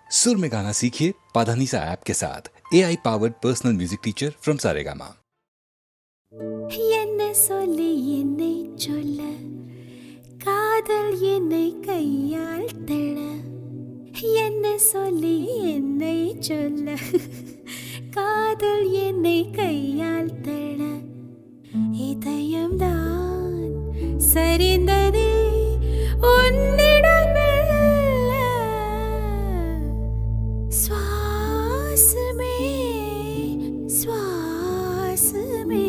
सुर में गाना सीखिए पाधानीसा ऐप के साथ AI powered personal music teacher from Saregama. என்ன சொல்லி என்னை சொல்ல காதல் என்னை கையால் தள்ள என்ன சொல்லி என்னை சொல்ல காதல் என்னை கையால் தள்ள இதயம்தான் சரிந்ததே உன்னிடம் மெல்ல. சுவாசமே சுவாசமே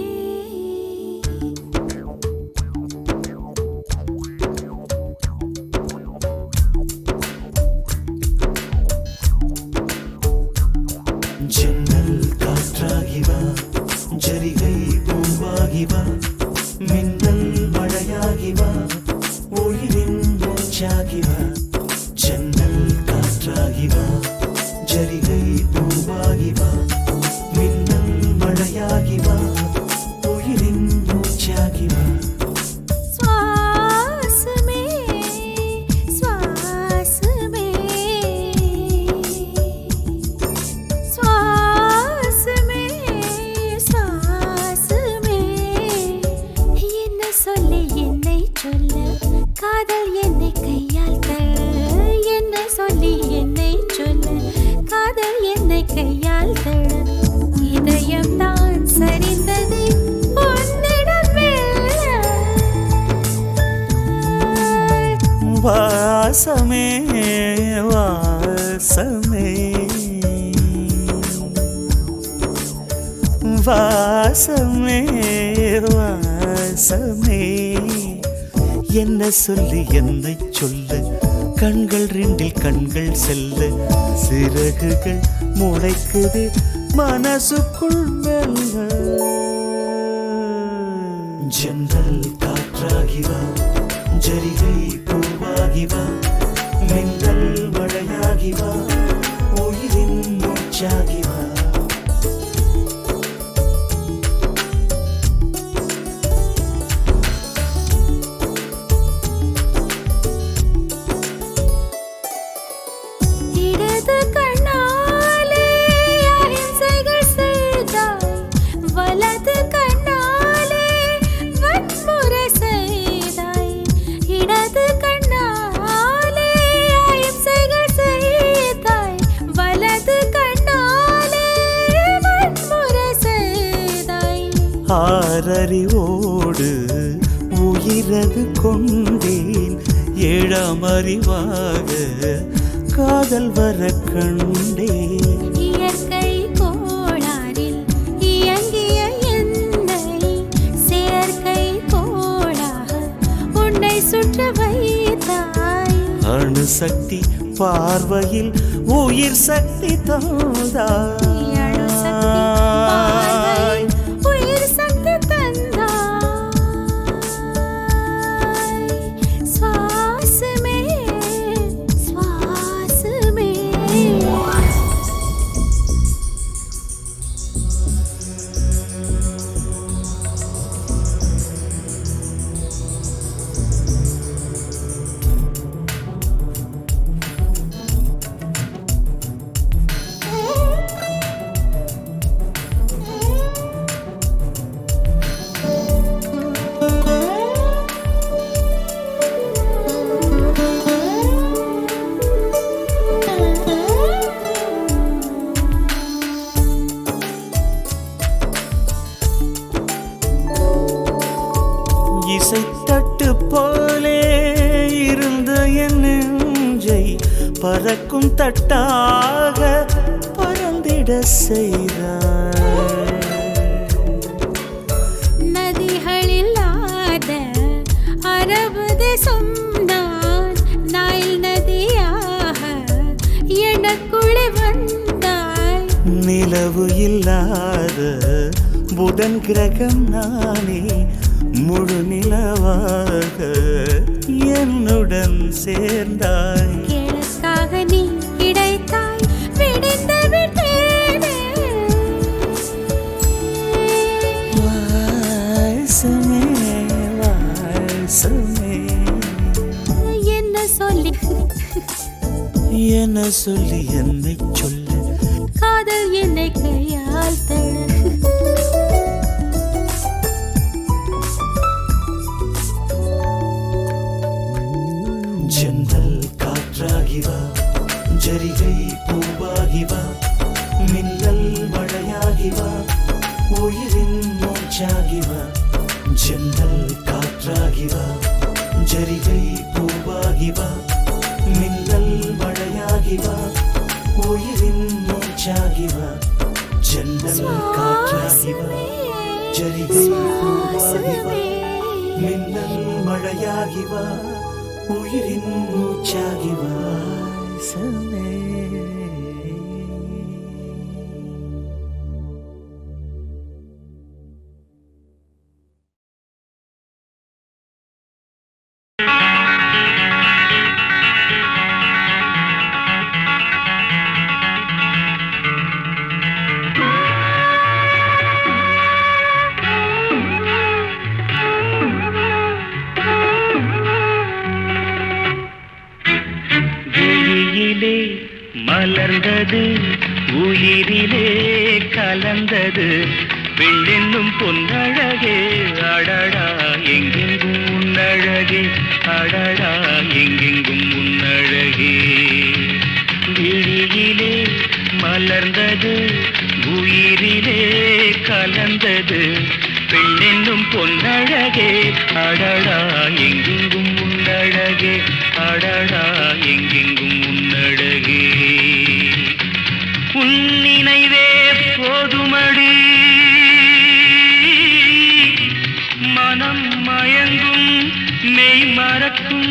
ஜன்னல் காற்றாகிவா, ஜரிகை பூவாகிவா, மின்னல் மழையாகிவா, உயிரின் மூச்சாகிவா. ஜன்னல் காற்றாகிவா, ஜரிகை பூவாகிவா, மின்னல் மழையாகிவா, உயிரின் மூச்சாகிவா. சுவாசமே சுவாசமே சுவாசமே சுவாசமே என்ன சொல்லி என்னை சொல்ல காதல் என்னை கையால் தள்ள என்ன சொல்லி என்னை சொல்ல காதல் என்னை கையால் தள்ள இதயம் தான் சரிந்தது உன்னிடம் மெல்ல. வாசமே வாசமே வாசமே வாசமே என்ன சொல்லி என்னை சொல்ல கண்கள் ரெண்டில் கண்கள் செல்ல சிறகுகள் முளைக்குது மனசுக்குள் மெல்ல. ஜன்னல் காற்றாகிவா, ஜரிகை பூவாகிவா, மின்னல் மழையாகிவா, உயிரின் மூச்சாகிவா. இடது கண்ணாலே அகிம்சைகள் செய்தாய் வலது கண்ணாலே வன்முறை செய்தாய். இடது கண்ணாலே அகிம்சைகள் செய்தாய் வலது கண்ணாலே வன்முறை செய்தாய். ஆறறிவோடு உயிரது கொண்டேன், ஏழாம் அறிவாக காதல் வர கண்டேன். இயற்கை கோளாறில் இயங்கிய என்னை செயற்கை கோளாக உன்னை சுற்ற வைத்தாய். அணுசக்தி பார்வையில் உயிர் சக்தி தந்தாய். அணுசக்தி பார்வையில் உயிர் சக்தி தந்தாய். சுவாசமே சுவாசமே இசைத்தட்டு போலே இருந்த என் நெஞ்சை பறக்கும் தட்டாக பறந்திட செய்தாய். நதிகளில்லாத அரபு தேசம் நான் நைல் நதியாக எனக்குள்ளே வந்தாய். நிலவு இல்லாத புதன் கிரகம் நானே, முழு நிலவாக என்னுடன் சேர்ந்தாய். கிழக்காக நீ கிடைத்தாய் விடிந்து விட்டேனே. வாசமே வாசமே என்ன சொல்லி என்ன சொல்லி என்னை சொல்ல காதல் என்னை கையால் தட ஜன்னல் காற்றாகி வா ஜரிகை பூவாகி வா மின்னல் மழையாகி வா உயிரின் மூச்சாகி வா ஜன்னல் காற்றாகி வா ஜரிகை பூவாகி வா மின்னல் மழையாகி வா உயிரின் மூச்சாகி வா ஜன்னல் காற்றாகி வா ஜரிகை பூவாகி வா மின்னல் மழையாகி வா உயிரின் மூச்சாகி வா சமே மலர்ந்தது உயிரிலே கலந்தது பெண்ணென்னும் பொன்னழகே அடடா எங்கெங்கும் உன்னழகே அடடா எங்கெங்கும் உன்னழகே விழியிலே மலர்ந்தது உயிரிலே கலந்தது பெண்ணென்னும் பொன்னழகே அடடா எங்கெங்கும் உன்னழகே அடடா எங்கெங்கும் உன்னழகே உன் நினைவே போதுமடி மனம் மயங்கும் மெய் மறக்கும்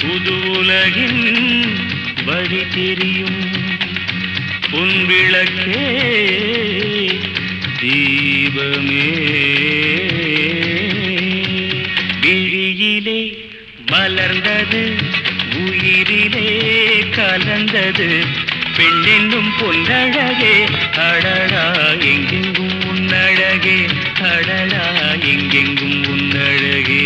புது உலகின் வழி தெரியும் உன் விளக்கே தீபமே விழியிலே மலர்ந்தது உயிரிலே கலந்தது பெண்ணென்னும் பொன்னழகே அடடா எங்கெங்கும் உன்னழகே அடடா எங்கெங்கும் உன்னழகே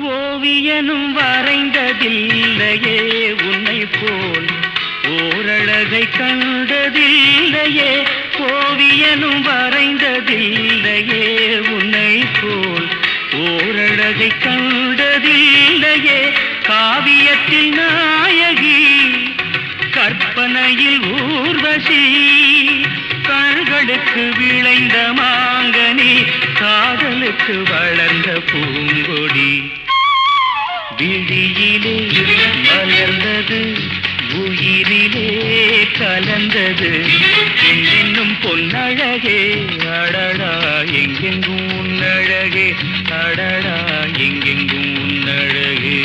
ஓவியனும் வரைந்ததில்லையே உன்னை போல் ஓரழகை கண்டதில்லையே ஓவியனும் வரைந்ததில்லையே உன்னை போல் ஓரழகை கண்டதில்லையே காவியத்தில் நாயகி கற்பனையில் ஊர்வசி கண்களுக்கு விளைந்த மாங்கனி காதலுக்கு வளர்ந்த பூங்கொடி விழியிலே மலர்ந்தது உயிரிலே கலந்தது என்னும் பொன்னழகே அடடா எங்கெங்கும் உன்னழகே அடடா எங்கெங்கும் உன்னழகே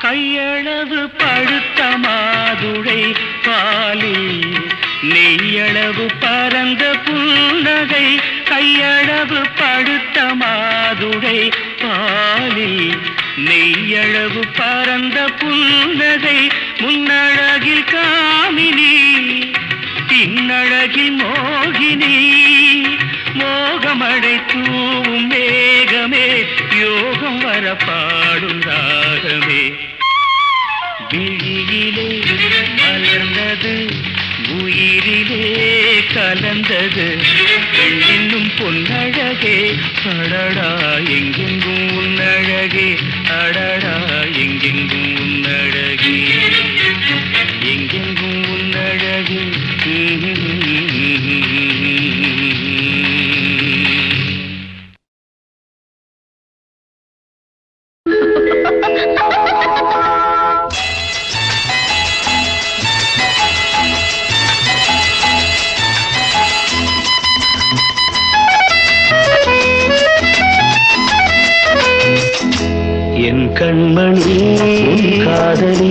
கையளவு பழுத்த மாதுளை பாலில் நெய்யளவு பரந்த புன்னகை கையளவு பழுத்த மாதுளை பாலில் நெய்யளவு பரந்த புன்னகை முன்னழகில் காமினி பின்னழகில் மோகினி மோகமடை தூவும் மேகமே யோகம் வர பாடும் ராகமே விழியிலே மலர்ந்தது உயிரிலே கலந்தது பெண்ணின்னும் பொன்னழகே அடடா எங்கெங்கும் உன்னழகே அடடா எங்கெங்கும் உன்னழகே எங்கெங்கும் உன்னழகே என் கண்மணி உன் காதலி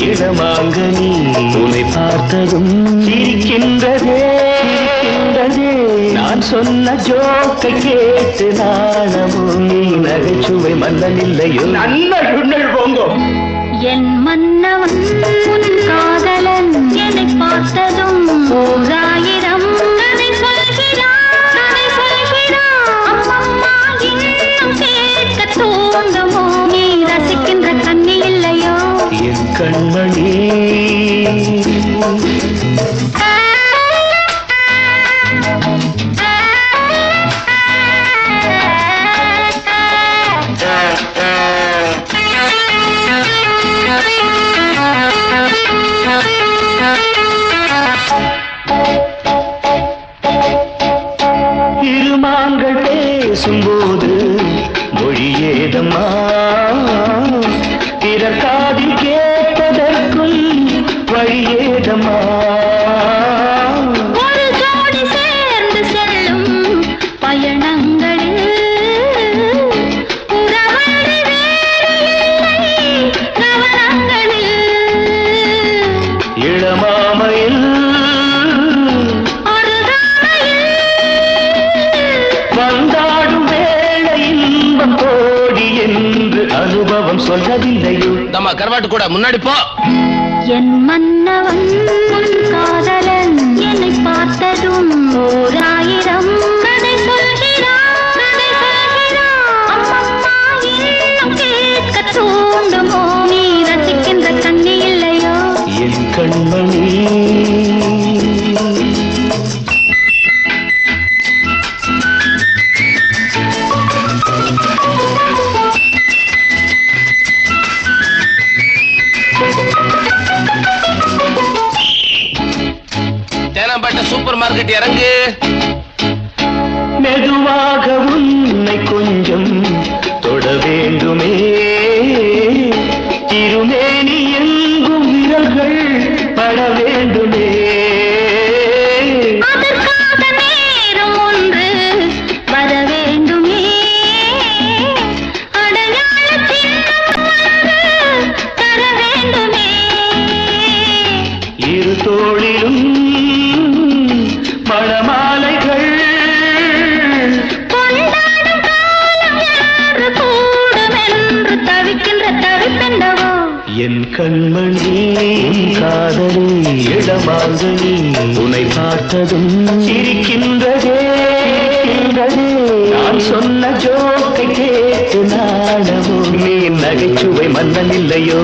இடமாங்கனி உன்னை பார்த்ததும் சிரிக்கின்றதே சிரிக்கின்றதே நான் சொன்ன ஜோக்கை கேட்டு நாணமும் நீ நகைச்சுவை மன்னனில்லையோ நன்னல் போங்கோ என் மன்னவன் உன் காதலன் என்னை பார்த்ததும் ஓராயிரம் கதை சொல்கிறான் கதை சொல்கிறான் அம்மம்மா இன்னும் கேட்க தூண்டுமோ நீ ரசிக்கின்ற கண்ணி இல்லையோ என் கண்மணி இருமான்கள் பேசும்போது மொழியேதம்மா பிறர் காதில் கேட்பதற்கும் வழியேதம்மா ஒரு ஜோடி சேர்ந்து செல்லும் பயணங்களில் உறவழி வேறு இல்லை கவனங்களில் இளமாமையில் வந்தாடும் வேளை இன்பம் கோடி என்று அனுபவம் சொல்லவில்லையோ நம்ம கருவாட்டு கூட முன்னாடி போ என் மன்னவன் உன் காதலன் என்னை பார்த்ததும் ஓராயிரம் கதை சொல்கிறான் கதை சொல்கிறான் அம்மம்மா இன்னும் கேட்க தூண்டுமோ நீ ரசிக்கின்ற கண்ணி இல்லையோ என் கண்மணி தேனாம்பேட்டை சூப்பர் மார்க்கெட் இறங்கு மெதுவாக உன்னை கொஞ்சம் தொட வேண்டுமே திருமேனி எங்கும் விரல்கள் பட வேண்டுமே அதற்காக நேரம் ஒன்று வர வேண்டுமே அடையாள சின்னம் ஒன்று தர வேண்டுமே இரு தோளிலும் மணமாலைகள் கொண்டாடும் காலம் என்று கூடும் என்று தவிக்கின்ற தவிப்பெண்டவோ என் கண்மணி உன் காதலி இடமாங்கனி உன்னை பார்த்ததும் சிரிக்கின்றதே சிரிக்கின்றதே. நான் சொன்ன ஜோக்கை கேட்டு நாடமோ நீ நகைச்சுவை மன்னன் இல்லையோ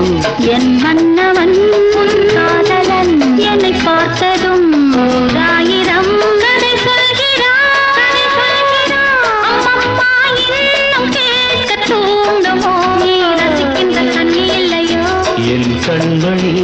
என் மன்னவன் உன் காதலன் என்னை பார்த்ததும் ஓராயிரம் கதை சொல்கிறான் கதை சொல்கிறான் அம்மம்மா இன்னும் கேட்க தூண்டுமோ நீ ரசிக்கின்ற கண்ணி இல்லையோ என் கண்மணி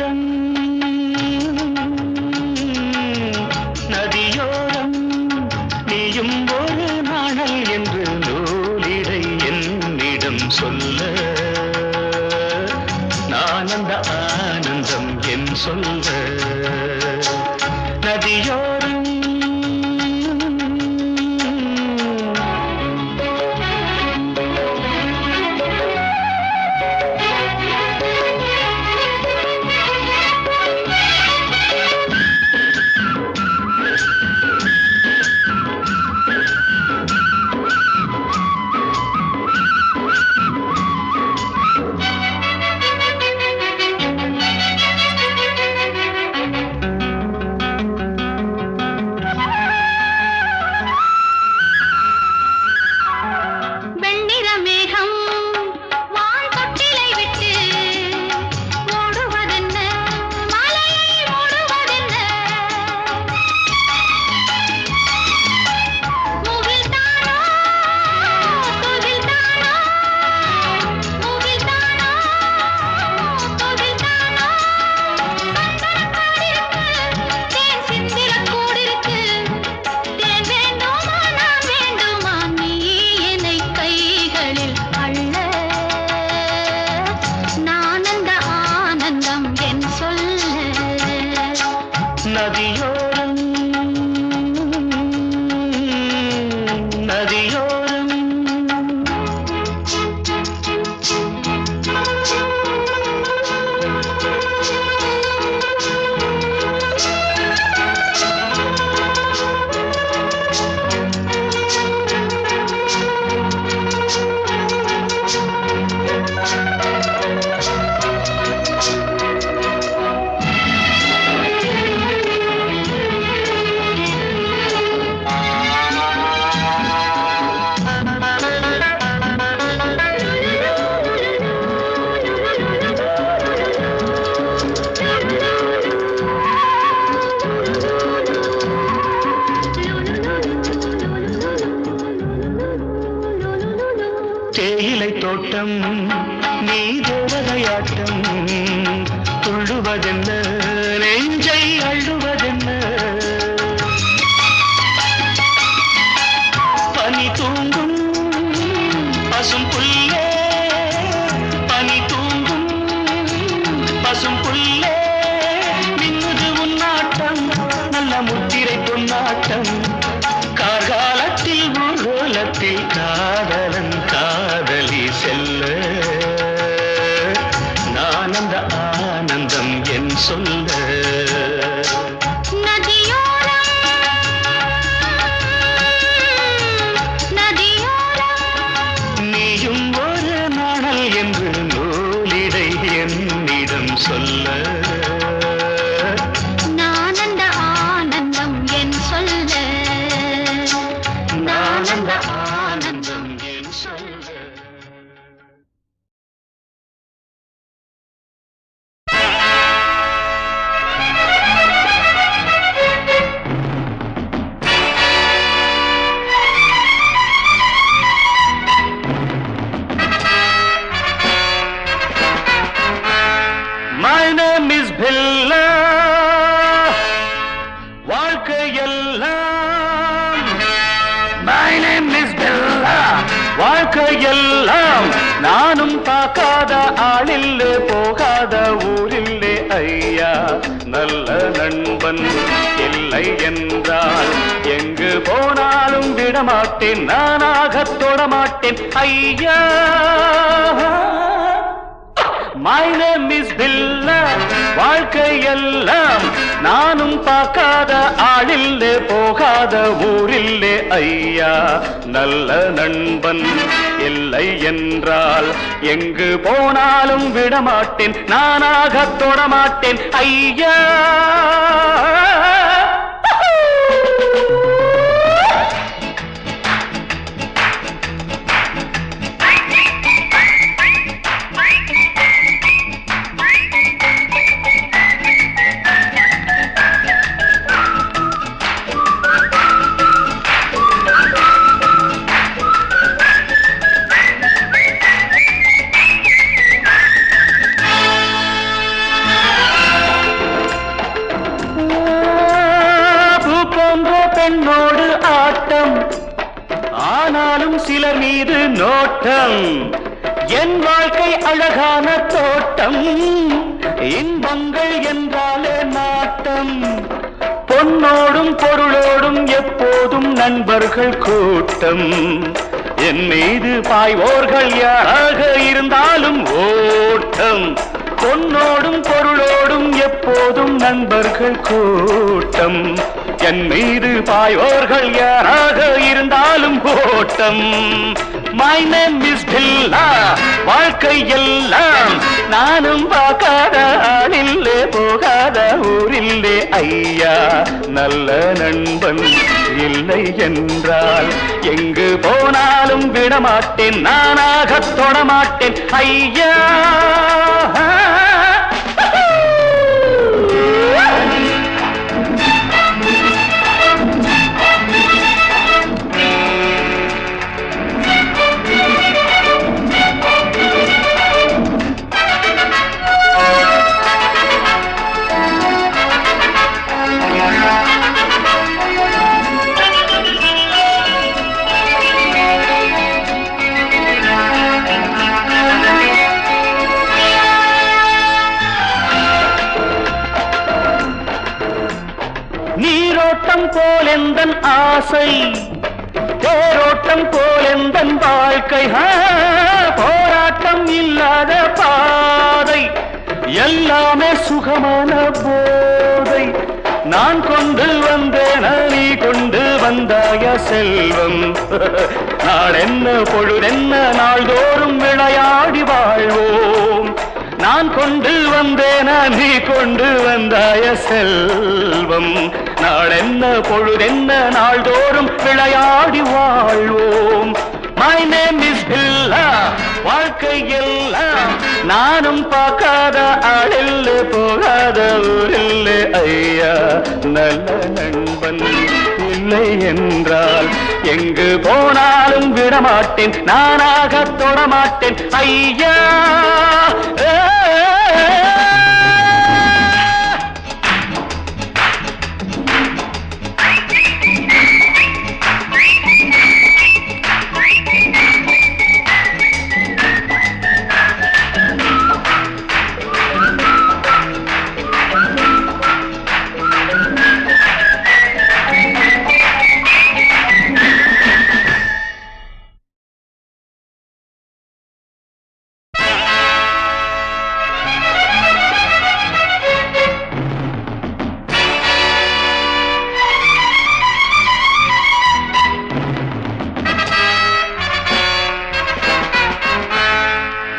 நதியோரம் நதியோரம் நீயும் ஒரு நாணல் என்று நூலிடை என்னிடம் சொல்ல நான் அந்த ஆனந்தம் என் சொல்ல நதியோரம் நதியோரம் நதியோரம் தேயிலை தோட்டம் நீ தேவதையாட்டம் துள்ளுவதென்ன நெஞ்சை அள்ளுவதென்ன பனி தூங்கும் பசும் புல்லே பனி தூங்கும் பசும் புல்லே மின்னுது உன்னாட்டம் நல்ல முத்திரை பொன்னாட்டம் கார்காலத்தில் ஊர்வலத்தில் காதலன் காதலி செல்ல நான் அந்த ஆனந்தம் என் சொல்ல நீயும் ஒரு நாணல் என்று நூலிடை என்னிடம் சொல்ல ஆனந்தம் என் சொல்ல My name is Billa வாழ்க்கையெல்லாம் My name is Billa வாழ்க்கையெல்லாம் நானும் பார்க்காத ஆளில்லே போகாத ஊரில்லே ஐயா நல்ல நண்பன் இல்லை என்றால் எங்கு போனாலும் விடமாட்டேன் நானாக தொடமாட்டேன் ஐயா My name is Billa வாழ்க்கையெல்லாம் நானும் பார்க்காத ஆளில்லே போகாத ஊரில்லே ஐயா நல்ல நண்பன் இல்லை என்றால் எங்கு போனாலும் விடமாட்டேன் நானாக தொடமாட்டேன் ஐயா சிலர் மீது நோட்டம் என் வாழ்க்கை அழகான தோட்டம் இன்பங்கள் என்றாலே நாட்டம் பொன்னோடும் பொருளோடும் எப்போதும் நண்பர்கள் கூட்டம் என் மீது பாய்வோர்கள் யாராக இருந்தாலும் ஓட்டம் பொன்னோடும் பொருளோடும் எப்போதும் நண்பர்கள் கூட்டம் என் மீது பாய்வோர்கள் யாராக இருந்தாலும் ஓட்டம் My name is Billa வாழ்க்கை எல்லாம் நானும் பார்க்காத ஆளில்லே போகாத ஊரில்லே ஐயா நல்ல நண்பன் இல்லை என்றால் எங்கு போனாலும் விடமாட்டேன் நானாக தொடமாட்டேன் ஐயா நீரோட்டம் போலெந்தன் ஆசை தேரோட்டம் போலெந்தன் வாழ்க்கை போராட்டம் இல்லாத பாதை எல்லாமே சுகமான போதை நான் கொண்டு வந்தேன் நீ கொண்டு வந்தாய செல்வம் நாளென்ன பொழுதென்ன நாள்தோறும் விளையாடி வாழ்வோம் நான் கொண்டு வந்தேன் நீ கொண்டு வந்தாய செல்வம் நாளென்ன பொழுதென்ன நாள்தோறும் விளையாடி வாழ்வோம் My name is Billa வாழ்க்கை எல்லாம் நானும் பார்க்காத ஆளில்லே போகாத ஊரில்லே ஐயா நல்ல நண்பன் இல்லை என்றால் எங்கு போனாலும் விடமாட்டேன் நானாக தொடமாட்டேன் ஐயா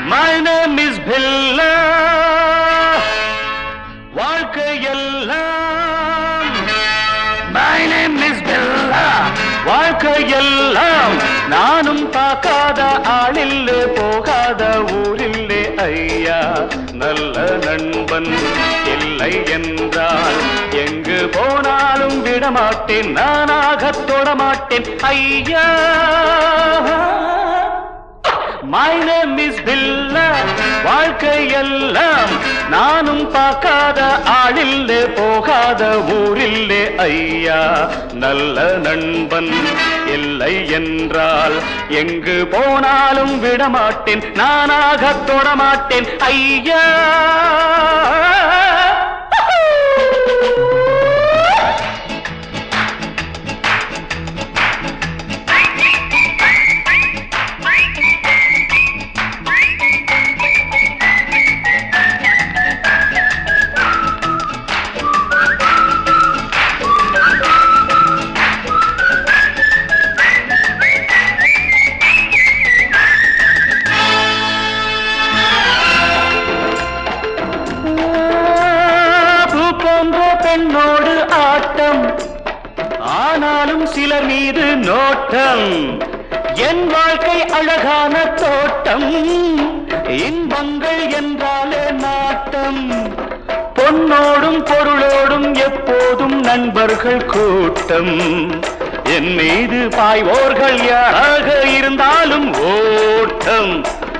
My name is Billa வாழ்க்கை எல்லாம் My name is Billa வாழ்க்கை எல்லாம் நானும் பார்க்காத ஆளில்லே போகாத ஊரில்லே ஐயா நல்ல நண்பன் இல்லை என்றால் எங்கு போனாலும் விடமாட்டேன் நானாக தொடமாட்டேன் ஐயா My name is Billa வாழ்க்கை எல்லாம் நானும் பார்க்காத ஆளில்லே போகாத ஊரில்லே ஐயா நல்ல நண்பன் இல்லை என்றால் எங்கு போனாலும் விடமாட்டேன் நானாக தொடமாட்டேன் ஐயா பெண்ணோடு ஆட்டம் ஆனாலும் சிலர் மீது நோட்டம் என் வாழ்க்கை அழகான தோட்டம் இன்பங்கள் என்றாலே நாட்டம் பொன்னோடும் பொருளோடும் எப்போதும் நண்பர்கள் கூட்டம் என் மீது பாய்வோர்கள் யாராக இருந்தாலும் ஓட்டம்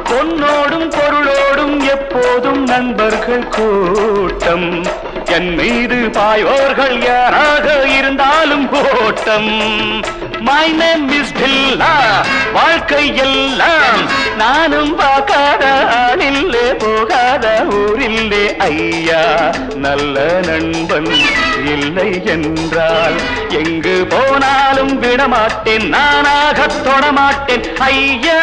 பொன்னோடும் பொருளோடும் எப்போதும் நண்பர்கள் கூட்டம் என் மீது பாய்வோர்கள் யாராக இருந்தாலும் ஓட்டம் மை நேம் இஸ் பில்லா. வாழ்க்கை எல்லாம் நானும் பார்க்காத ஆளில்லே, போகாத ஊரில்லே ஐயா. நல்ல நண்பன் இல்லை என்றால் எங்கு போனாலும் விடமாட்டேன், நானாக தொடமாட்டேன் ஐயா.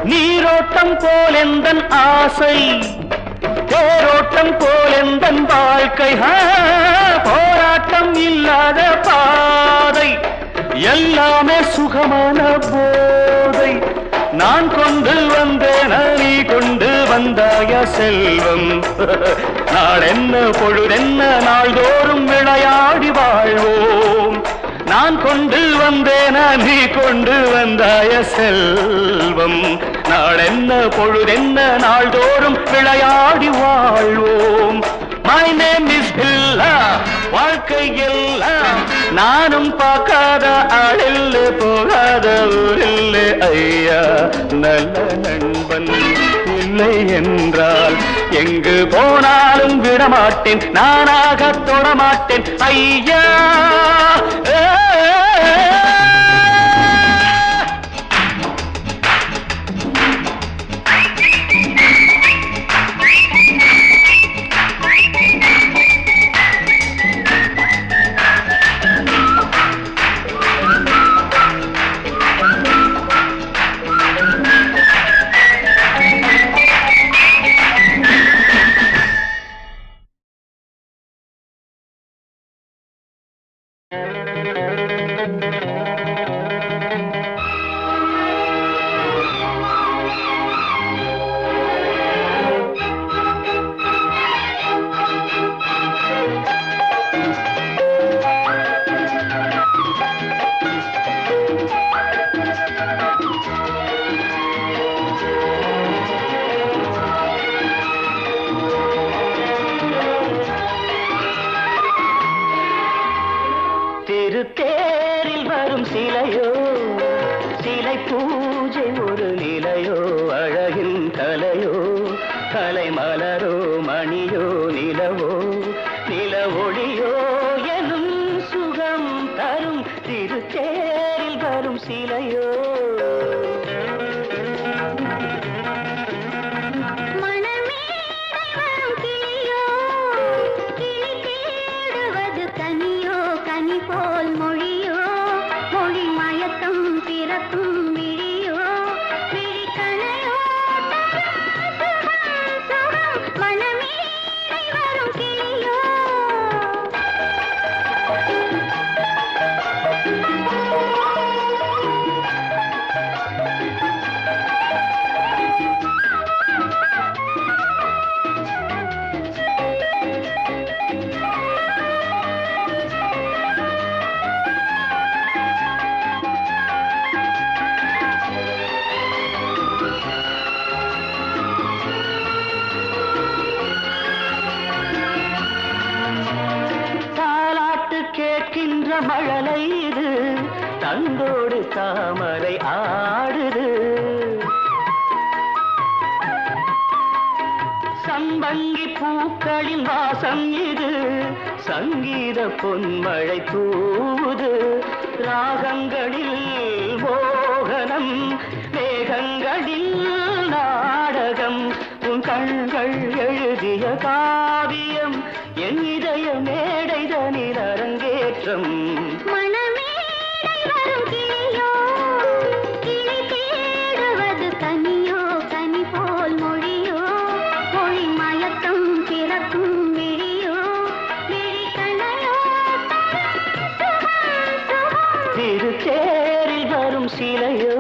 நீரோட்டம் போலெந்தன் ஆசை, தேரோட்டம் போலெந்தன் வாழ்க்கை. போராட்டம் இல்லாத பாதை, எல்லாமே சுகமான போதை. நான் கொண்டு வந்தேன், நீ கொண்டு வந்தாய செல்வம். நாளென்ன பொழுதென்ன நாள்தோறும் விளையாடி வாழ்வோம். நான் கொண்டு வந்தேன, நீ கொண்டு வந்தாய செல்வம். நாளென்ன பொழுதென்ன நாள்தோறும் விளையாடி வாழ்வோம். மை நேம் இஸ் பில்லா. வாழ்க்கை எல்லாம் நானும் பார்க்காத ஆளில்ல, போகாத ஊரில்ல ஐயா. நல்ல நண்பன் இல்லை என்றால் எங்கு போனாலும் விடமாட்டேன், நானாக தொடமாட்டேன் ஐயா. திருத்தேரில் வரும் சிலையோ, சிலை பூஜை ஒரு நிலையோ. அழகின் கலையோ, கலை மலரோ, மணியோ, நிலவோ, நில ஒளியோ எனும் சுகம் தரும் திருத்தேரில் வரும் சிலையோ. மழலை இது தந்தோடு தாமரை ஆடுது. சம்பங்கி பூக்களின் வாசம் இது, சங்கீத பொன்மழை தூவுது. ராகங்களில் மோகனம், மேகங்களில் நாடகம். உன் கண்கள் எழுதிய காவியம், என் இதய மேடைதனில் அரங்கேற்றம். திருத்தேரில் வரும் சிலையோ.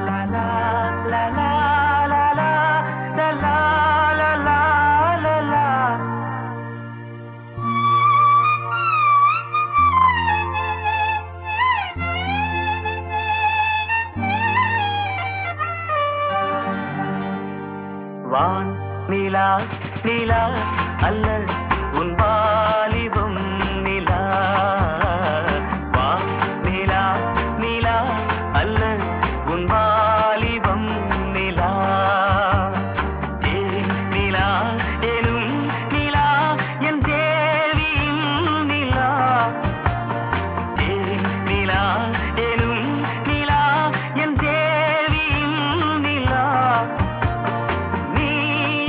la la la la la la la la la la la la. வான் நிலா நிலா அல்ல உன் வாலிபம் நிலா. வான் நிலா நிலா அல்ல உன் வாலிபம் நிலா. ஏன் நிலா எனும் நிலா என் தேவியின் நிலா. ஏன் நிலா எனும் நிலா என் தேவியின் நிலா. நீ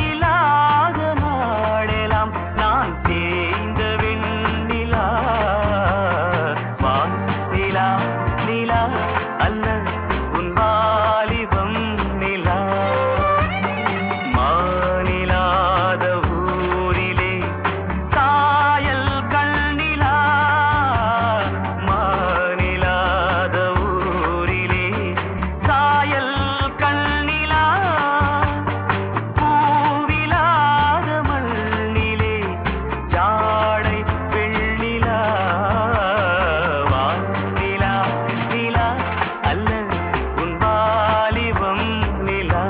இல்லாத நாடெல்லாம் நான் தேய்ந்த வெண்ணிலா. வான் நிலா நிலா அல்ல உன் வாலிபம் நிலா. மானிலாத ஊரிலே சாயல் கண்ணிலா. மானிலாத ஊரிலே சாயல் கண்ணிலா. பூவிலாத மண்ணிலே ஜாடை வெண்ணிலா. வான் நிலா நிலா அல்ல உன் வாலிபம் நிலா.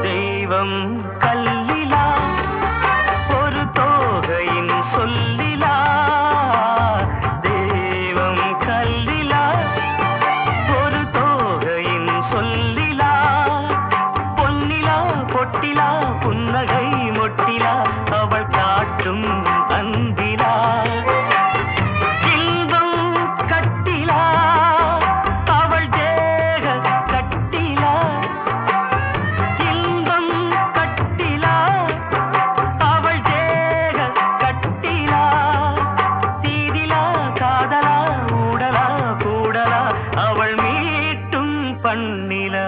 தெய்வம் கல்லிலா ஒரு தோகையின் சொல்லிலா. தெய்வம் கல்லிலா ஒரு தோகையின் சொல்லிலா. பொன்னிலா பொட்டிலா புன்னகை மொட்டிலா அவள் காட்டும் அன்பிலா. இன்பம் கட்டிலா அவள் தேக கட்டிலா. இன்பம் கட்டிலா அவள் தேக கட்டிலா. தீதிலா காதலா ஊடலா கூடலா அவள் மீட்டும் பண்ணிலா.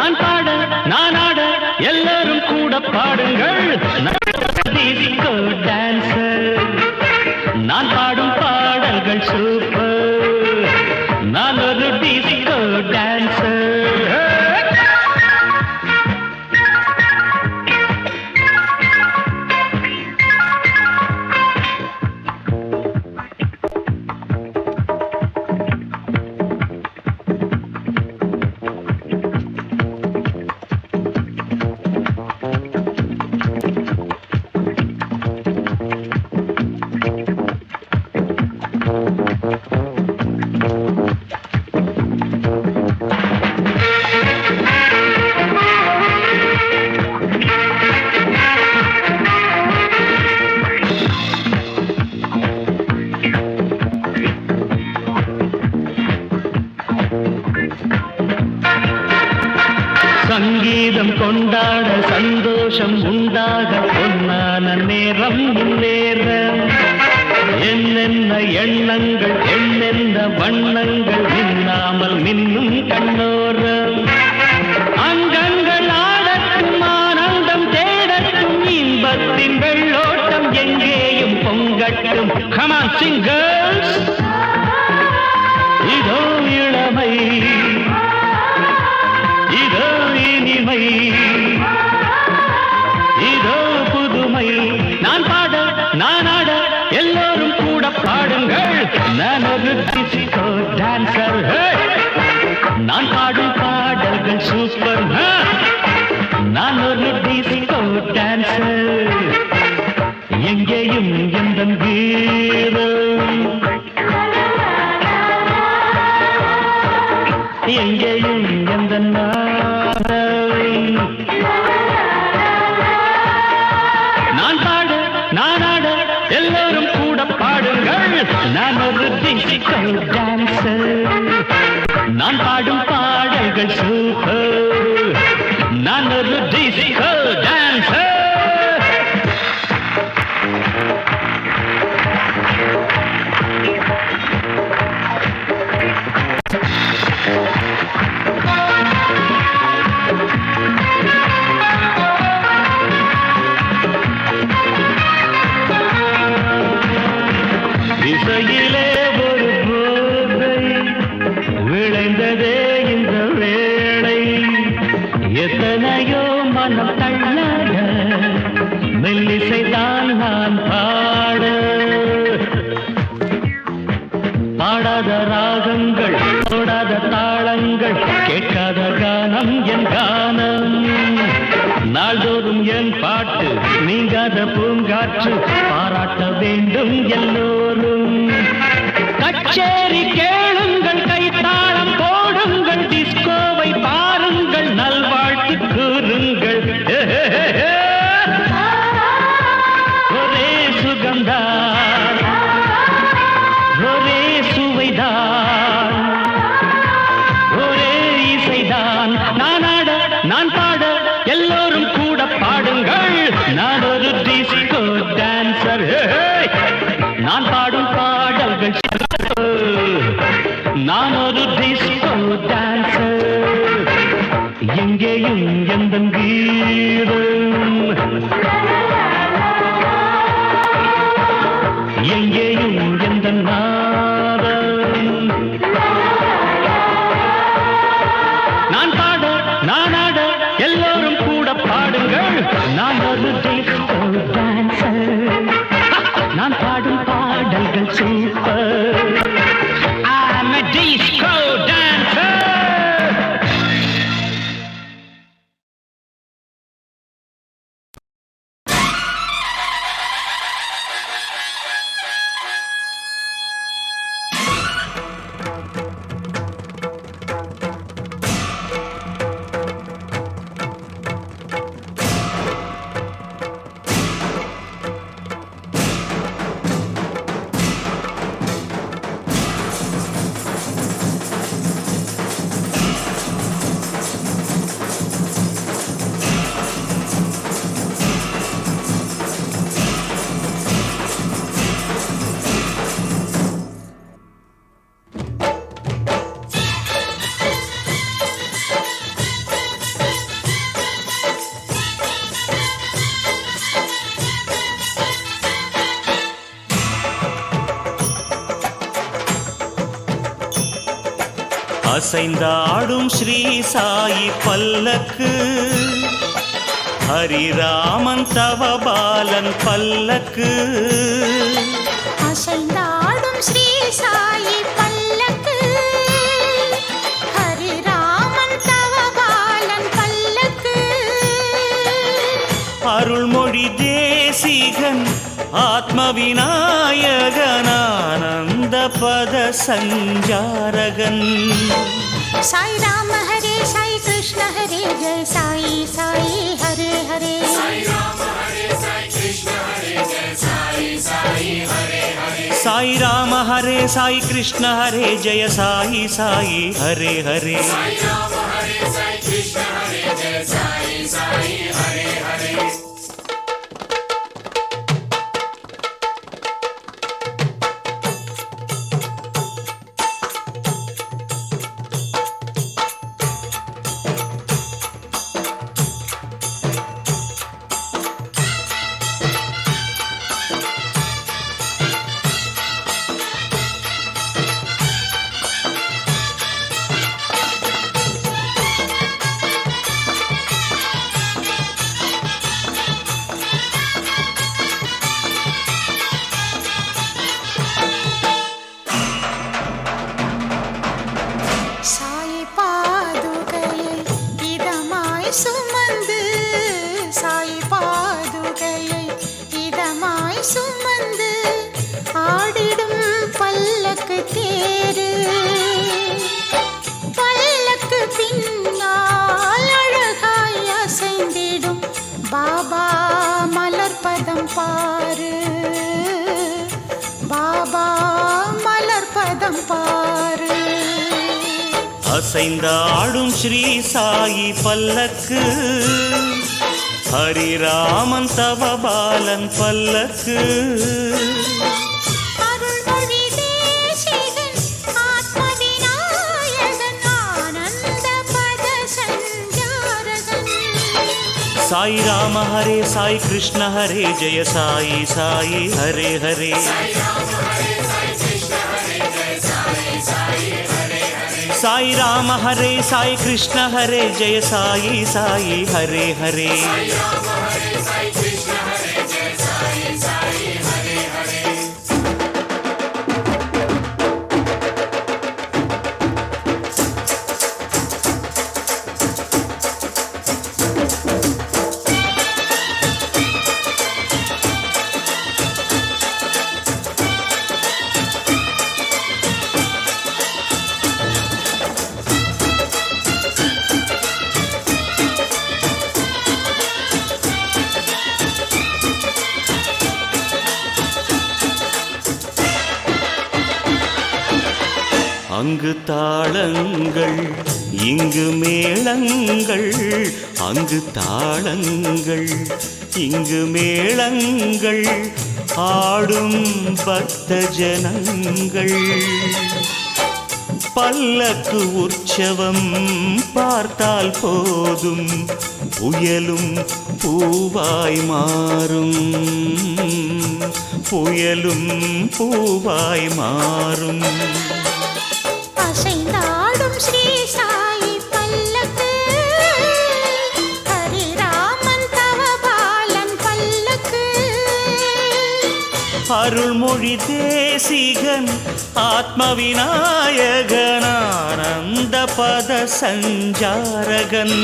நான் பாட நான் ஆட எல்லாரும் கூட பாடுங்கள் டிஸ்கோ டான்சர் நான் பாடும் பாடல்கள் சூப்பர் நான் ஒரு டிஸ்கோ டான்சர் சங்கீதம் கொண்டாட சந்தோஷம் உண்டாக பொன்னான நேரம் இந்நேரம் என்னென்ன எண்ணங்கள் என்னென்ன வண்ணங்கள் மின்னாமல் மின்னும் கண்ணோரம் அங்கங்கள் ஆடட்டும் ஆனந்தம் தேடட்டும் இன்பத்தின் வெள்ளோட்டம் எங்கேயும் பொங்கட்டும் Come on, sing girls. இதோ இளமை இதோ இனிமை இதோ புதுமை நான் பாட நான் ஆட எல்லோரும் கூட பாடுங்கள் நான் ஒரு டிஸ்கோ டான்சர் நான் பாடும் பாடல்கள் சூப்பர் நான் ஒரு டிஸ்கோ டான்சர் எங்கேயும் எந்த வீரம் எங்கேயும் எந்த நான் பாட நான் ஆட எல்லோரும் கூட பாடுங்கள் நான் ஒரு டிஸ்கோ டான்சர் நான் பாடும் பாடல்கள் சூப்பர் நான் ஒரு டிஸ்கோ டான்சர் இசையிலே ஒரு போதை விளைந்ததே இந்த வேளை எத்தனையோ மனம் தள்ளாட மெல்லிசைதான் நான் பாட பாடாத ராகங்கள் தொடாத தாளங்கள் கேட்காத கானம் என் கானம் நாள்தோறும் என் பாட்டு நீங்காத பூங்காற்று பாராட்ட வேண்டும் எல்லோரும் கச்சேரி கேளுங்கள் கைத்தாளம் போடுங்கள் டிஸ்கோவை பாருங்கள் நல்வாழ்த்து கூறுங்கள் ஒரே சுகம்தான் ஒரே சுவைதான் ஒரே இசைதான் நான் ஆட நான் பாட எல்லோரும் கூட பாடுங்கள் நான் ஒரு டிஸ்கோ டான்சர் நான் பாடும் பாடல்கள் நான் ஒரு டிஸ்கோ டான்சர் எங்கேயும் எந்த கீதம் எங்கேயும் எந்த நாதம் நான் பாட நான் ஆட எல்லோரும் கூட பாடுங்கள் நான் ஒரு டிஸ்கோ டான்சர் நான் பாடும் பாடல்கள் super I'm a disco dancer. அசைந்தாடும் ஸ்ரீ சாயி பல்லக்கு, ஹரிராமன் தவபாலன் பல்லக்கு. அசைந்தாடும் ஸ்ரீ சாயி பல்லக்கு, ஹரிராமன் தவபாலன் பல்லக்கு. அருள்மொழி தேசிகன் ஆத்ம விநாயகன் ஆனந்த பத சஞ்சாரகன். சாய் ராம ஹரே சாய் கிருஷ்ண ஹரே ஜெய சாயி சாயி ஹரே ஹரே. சாய் ராம ஹரே சாய் கிருஷ்ண ஹரே ஜெய சாயி சாயி ஹரே ஹரே. சாய் ராம ஹரே சாய் கிருஷ்ண ஹரே ஜெய சாயி சாயி ஹரே ஹரே. சாய் ராம ஹரே சாய் கிருஷ்ண ஹரே ஜெய சாயி சாயி ஹரே ஹரே. சாய் பாதுகையை இதமாய் சுமந்து, சாய் பாதுகையை இதமாய் சுமந்து ஆடிடும் பல்லக்கு தேரு. பல்லக்கு பின்னால் அழகாய் அசைந்திடும் பாபா மலர்பதம் பாரு, பாபா மலர்பதம் பாரு. அசைந்தாடும் ஸ்ரீ சாயி பல்லக்கு, ஹரிராமன் தவபாலன் பல்லக்கு. அருள்மொழி தேசிகன் ஆத்ம விநாயகன் ஆனந்த பத சஞ்சாரகன். சாய் ராம ஹரே சாய் கிருஷ்ண ஹரே ஜெய சாயி சாயி ஹரே ஹரே. சாய் ராம ஹரே சாய் கிருஷ்ண ஹரே ஜெய சாயி சாயி ஹரே ஹரே. சாய் ராம ஹரே சாய் கிருஷ்ண ஹரே ஜெய சாயி சாயி ஹரே ஹரே. சாய் ராம ஹரே சாய் கிருஷ்ண ஹரே ஜெய சாயி சாயி ஹரே ஹரே. அங்கு தாளங்கள் இங்கு மேளங்கள், அங்கு தாளங்கள் இங்கு மேளங்கள், ஆடும் பக்த ஜனங்கள். பல்லக்கு உற்சவம் பார்த்தால் போதும் புயலும் பூவாய் மாறும், புயலும் பூவாய் மாறும். அசைந்தாடும் ஸ்ரீ சாயி பல்லக்கு, ஹரிராமன் தவபாலன் பல்லக்கு. அருள்மொழி தேசிகன் ஆத்ம விநாயகன் ஆனந்த பத சஞ்சாரகன்.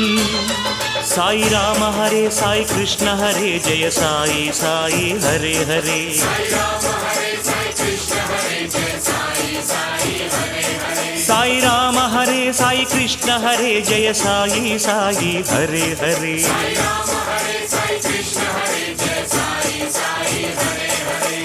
சாய் ராம ஹரே சாய் கிருஷ்ண ஹரே ஜெய சாயி சாயி ஹரே ஹரே. சாய் ராம ஹரே சாய் கிருஷ்ண ஹரே ஜெய சாயி சாயி ஹரே ஹரே. சாய் ராம ஹரே சாய் கிருஷ்ண ஹரே ஜெய சாயி சாயி ஹரே ஹரே. சாய் ராம ஹரே சாய் கிருஷ்ண ஹரே ஜெய சாயி சாயி ஹரே ஹரே.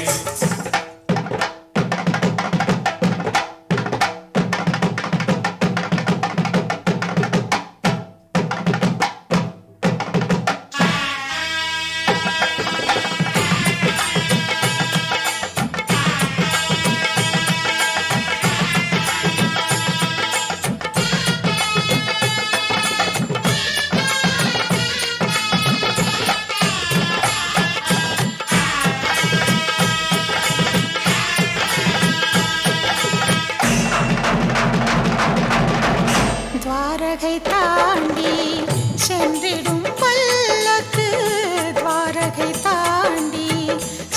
தாண்டி சென்றிடும் பல்லக்கு துவாரகை தாண்டி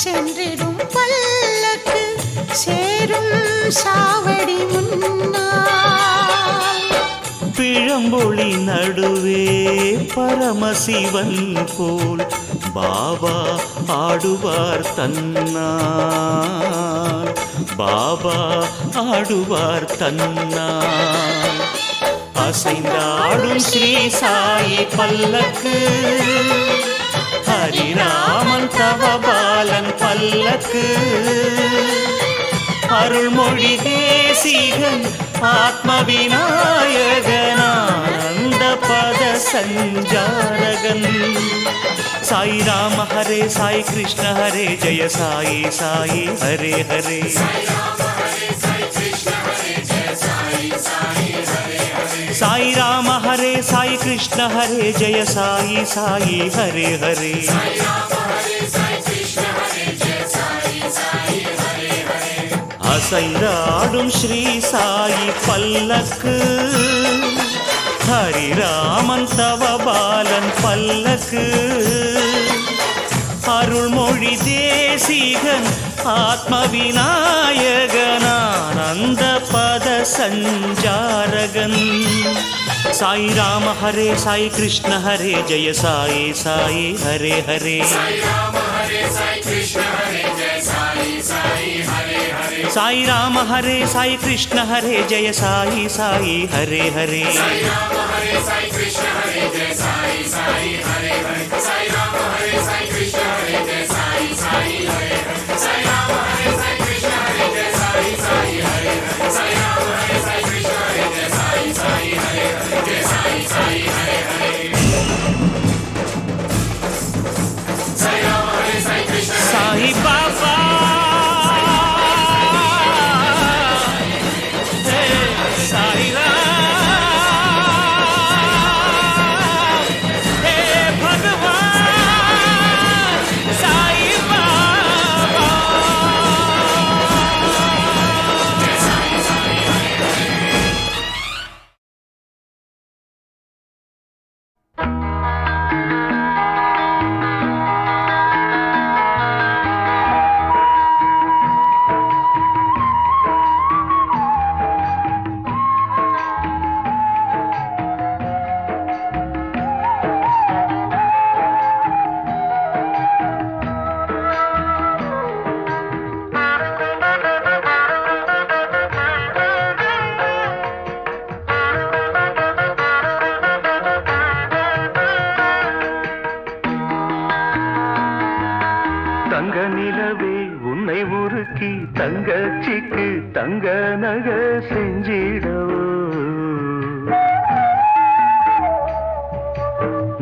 சென்றிடும் பல்லக்கு சேரும் சாவடி முன்னால் பிழம்பொழி நடுவே பரமசிவன் போல் பாபா ஆடுவார் தன்னால் பாபா ஆடுவார் தன்னால் அசைந்தாடும் ஸ்ரீ சாயி பல்லக்கு ஹரிராமன் தவபாலன் பல்லக்கு அருள்மொழி தேசிகன் ஆத்ம விநாயகனானந்த பத சஞ்சாரகன் சாய் ராம ஹரே சாய் கிருஷ்ண ஹரே ஜெய சாயி சாயி ஹரே ஹரே சாய் ராம ஹரே சாய் கிருஷ்ண ஹரே ஜெய சாயி சாயி ஹரே ஹரே அசைந்தாடும் ஸ்ரீ சாயி பல்லக்கு ஹரிராமன் தவபாலன் பல்லக்கு அருள்மொழி தேசிகன் ஆத்ம விநாயகனானந்த பத சஞ்சாரகன் சாய் ராம ஹரே சாய் கிருஷ்ண ஹரே ஜெய சாயி சாயி ஹரே ஹரே சாய் ராம ஹரே சாய் கிருஷ்ண ஹரே ஜெய சாயி சாயி ஹரே ஹரே சாய் பாபா சாய் ராம் ஹே பகவான் சாய் பாபா தங்க நிலவே உன்னை உருக்கி தங்கச்சிக்கு தங்க நக செஞ்சிடவோ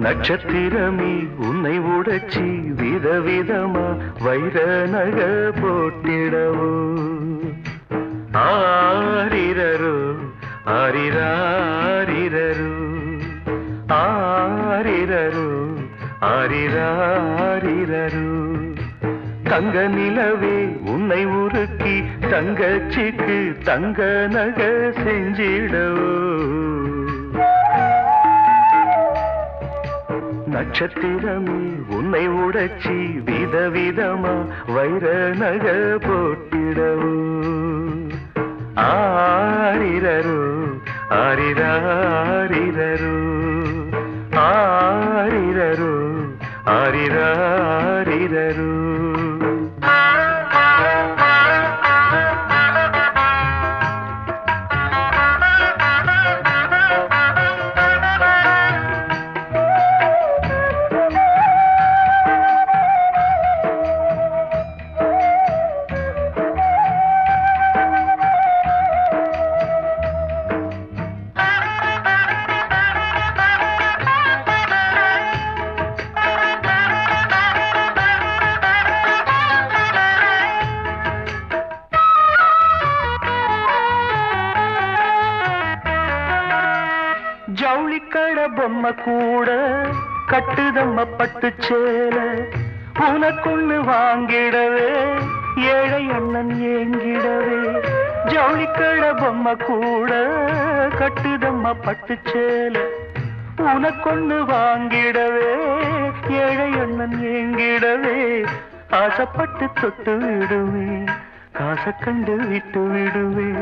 நட்சத்திரமே உன்னை உடைச்சி விதவிதமா வைர நக போட்டிடவோ ஆரிரரோ ஆரிராரிரரோ ஆரிரரோ ஆரிராரிரரோ தங்க நிலவே உன்னை உருக்கி தங்கச்சிக்கு தங்க நக செஞ்சிடவோ நட்சத்திரமே உன்னை உடைச்சி விதவிதமா வைர நக போட்டிடவோ ஆரிரரோ ஆரிராரிரரோ ஆரிரரோ ஆரிராரிரரோ ஜவுளிக்கட பொம்மை கூட கட்டுதம்ம பட்டு சேல உனக்குன்னு வாங்கிடவே ஏழை அண்ணன் ஏங்கிடவே ஜவுளிக்கட பொம்மை கூட கட்டுதம்மா பட்டுச்சேல உனக்கொன்னு வாங்கிடவே ஏழை அண்ணன் ஏங்கிடவே ஆசைப்பட்டு தொட்டு விடுவேன் காசை கண்டு விட்டு விடுவேன்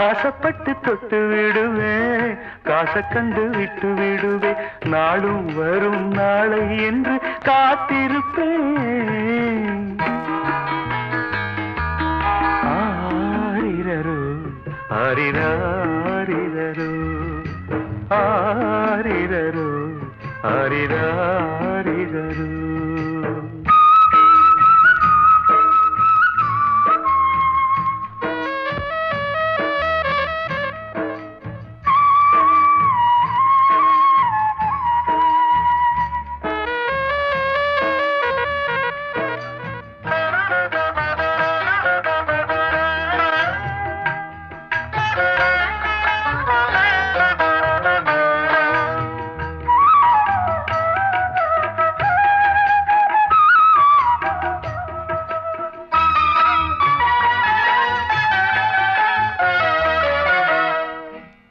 ஆசைப்பட்டு தொட்டு விடுவேன் காசை கண்டு விட்டு விடுவேன் நாளும் வரும் நாளை என்று காத்திருப்பேன் ஆரிரரோ ஆரிராரிரரோ ஆரிரரோ ஆரிராரிரரோ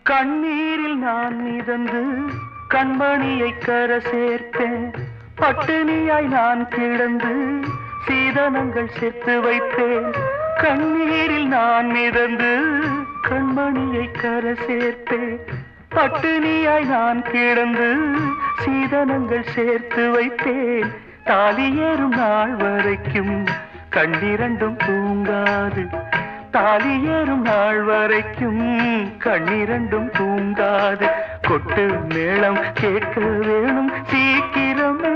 கண்ணீரில் நான் மிதந்து கண்மணியை கரை சேர்த்தேன் பட்டினியாய் நான் கிடந்து சீதனங்கள் சேர்த்து வைத்தேன் கண்ணீரில் நான் மிதந்து கண்மணியை கரை சேர்த்தேன் பட்டினியாய் நான் கிடந்து சீதனங்கள் சேர்த்து வைத்தேன் தாலி ஏறும் நாள் வரைக்கும் கண்ணிரண்டும் தூங்காது தாலி ஏறும் நாள் வரைக்கும் கண்ணிரண்டும் தூங்காது கொட்டு மேளம் கேட்க வேணும் சீக்கிரமே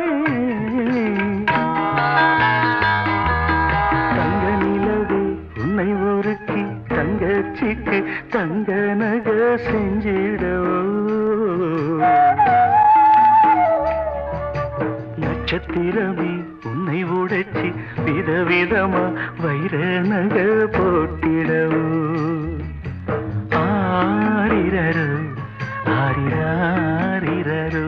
தங்க நிலவே உன்னை ஒருக்கி தங்கச்சிக்கு தங்க நக செஞ்சிடவோ நட்சத்திரமே உன்னை உடைச்சி விதவிதமா வைர நக போட்டிடவோ ஆரிரரோ ஆரிராரிரரோ